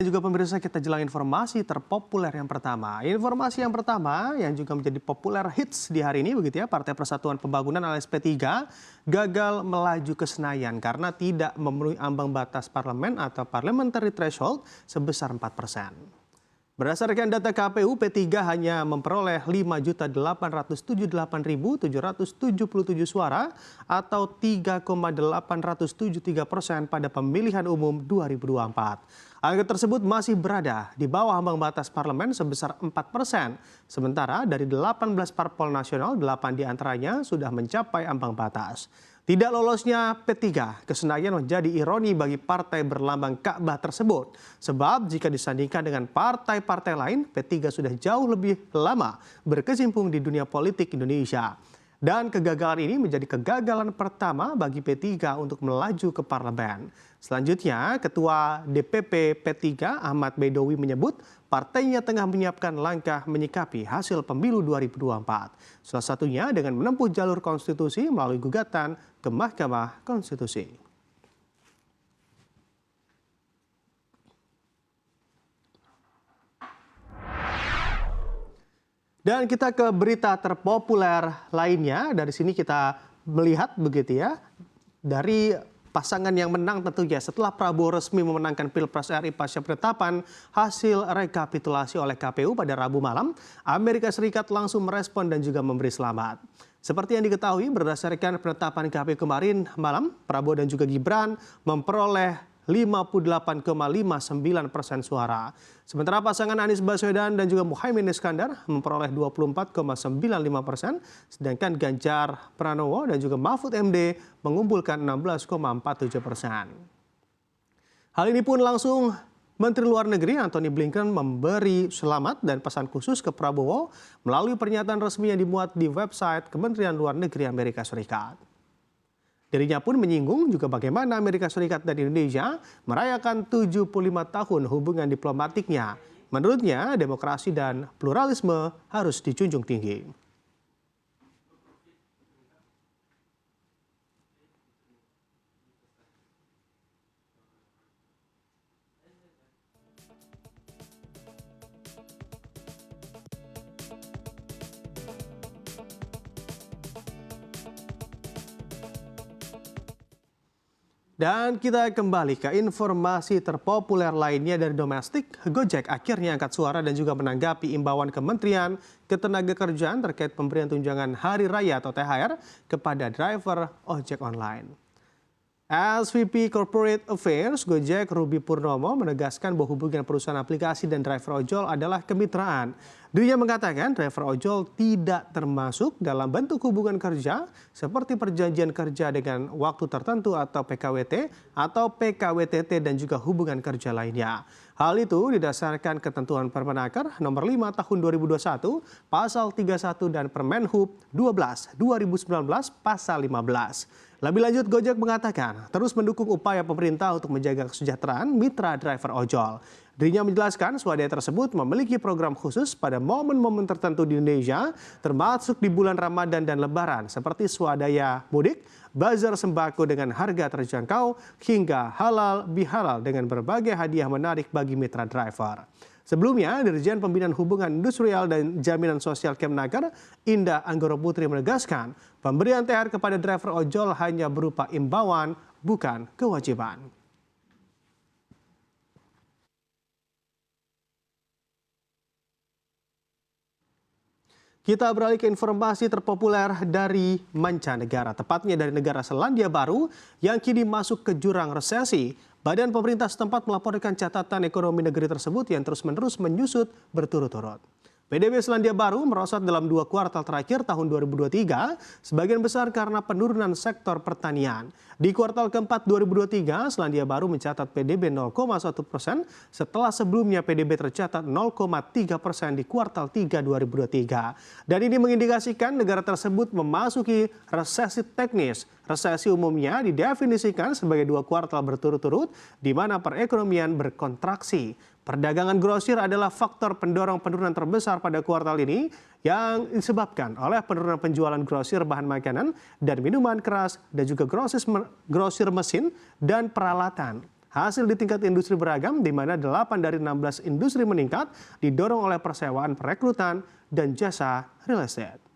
Juga pemirsa, kita jelang informasi terpopuler yang pertama. Informasi yang pertama yang juga menjadi populer hits di hari ini begitu ya, Partai Persatuan Pembangunan alias P3 gagal melaju ke Senayan karena tidak memenuhi ambang batas parlemen atau parliamentary threshold sebesar 4%. Berdasarkan data KPU, P3 hanya memperoleh 5.878.777 suara atau 3,873% pada pemilihan umum 2024. Angka tersebut masih berada di bawah ambang batas parlemen sebesar 4%. Sementara dari 18 parpol nasional, 8 diantaranya sudah mencapai ambang batas. Tidak lolosnya P3 ke Senayan menjadi ironi bagi partai berlambang Ka'bah tersebut. Sebab jika disandingkan dengan partai-partai lain, P3 sudah jauh lebih lama berkecimpung di dunia politik Indonesia. Dan kegagalan ini menjadi kegagalan pertama bagi P3 untuk melaju ke parlemen. Selanjutnya, Ketua DPP P3 Ahmad Baidowi menyebut partainya tengah menyiapkan langkah menyikapi hasil pemilu 2024. Salah satunya dengan menempuh jalur konstitusi melalui gugatan ke Mahkamah Konstitusi. Dan kita ke berita terpopuler lainnya. Dari sini kita melihat begitu ya, dari pasangan yang menang tentunya setelah Prabowo resmi memenangkan Pilpres RI pasca penetapan hasil rekapitulasi oleh KPU pada Rabu malam, Amerika Serikat langsung merespon dan juga memberi selamat. Seperti yang diketahui, berdasarkan penetapan KPU kemarin malam, Prabowo dan juga Gibran memperoleh 58,59% suara. Sementara pasangan Anies Baswedan dan juga Muhaimin Iskandar memperoleh 24,95%, sedangkan Ganjar Pranowo dan juga Mahfud MD mengumpulkan 16,47%. Hal ini pun langsung Menteri Luar Negeri Antony Blinken memberi selamat dan pesan khusus ke Prabowo melalui pernyataan resmi yang dimuat di website Kementerian Luar Negeri Amerika Serikat. Dirinya pun menyinggung juga bagaimana Amerika Serikat dan Indonesia merayakan 75 tahun hubungan diplomatiknya. Menurutnya, demokrasi dan pluralisme harus dijunjung tinggi. Dan kita kembali ke informasi terpopuler lainnya dari domestik. Gojek akhirnya angkat suara dan juga menanggapi imbauan Kementerian Ketenagakerjaan terkait pemberian tunjangan Hari Raya atau THR kepada driver ojek online. SVP Corporate Affairs Gojek Ruby Purnomo menegaskan bahwa hubungan perusahaan aplikasi dan driver ojol adalah kemitraan. Dirinya mengatakan driver ojol tidak termasuk dalam bentuk hubungan kerja seperti perjanjian kerja dengan waktu tertentu atau PKWT atau PKWTT dan juga hubungan kerja lainnya. Hal itu didasarkan ketentuan Permenaker nomor 5 tahun 2021 pasal 31 dan Permenhub 12 2019 pasal 15. Lebih lanjut, Gojek mengatakan terus mendukung upaya pemerintah untuk menjaga kesejahteraan mitra driver ojol. Dirinya menjelaskan swadaya tersebut memiliki program khusus pada momen-momen tertentu di Indonesia, termasuk di bulan Ramadan dan Lebaran, seperti swadaya mudik, bazar sembako dengan harga terjangkau, hingga halal bihalal dengan berbagai hadiah menarik bagi mitra driver. Sebelumnya, Dirjen Pembinaan Hubungan Industrial dan Jaminan Sosial Kemnaker, Indah Anggoro Putri menegaskan, pemberian THR kepada driver ojol hanya berupa imbauan, bukan kewajiban. Kita beralih ke informasi terpopuler dari mancanegara, tepatnya dari negara Selandia Baru yang kini masuk ke jurang resesi. Badan pemerintah setempat melaporkan catatan ekonomi negeri tersebut yang terus-menerus menyusut berturut-turut. PDB Selandia Baru merosot dalam 2 kuartal terakhir tahun 2023, sebagian besar karena penurunan sektor pertanian. Di kuartal keempat 2023, Selandia Baru mencatat PDB 0,1% setelah sebelumnya PDB tercatat 0,3% di kuartal 3 2023. Dan ini mengindikasikan negara tersebut memasuki resesi teknis. Resesi umumnya didefinisikan sebagai 2 kuartal berturut-turut di mana perekonomian berkontraksi. Perdagangan grosir adalah faktor pendorong penurunan terbesar pada kuartal ini yang disebabkan oleh penurunan penjualan grosir bahan makanan dan minuman keras dan juga grosir mesin dan peralatan. Hasil di tingkat industri beragam, di mana 8 dari 16 industri meningkat, didorong oleh persewaan perekrutan dan jasa real estate.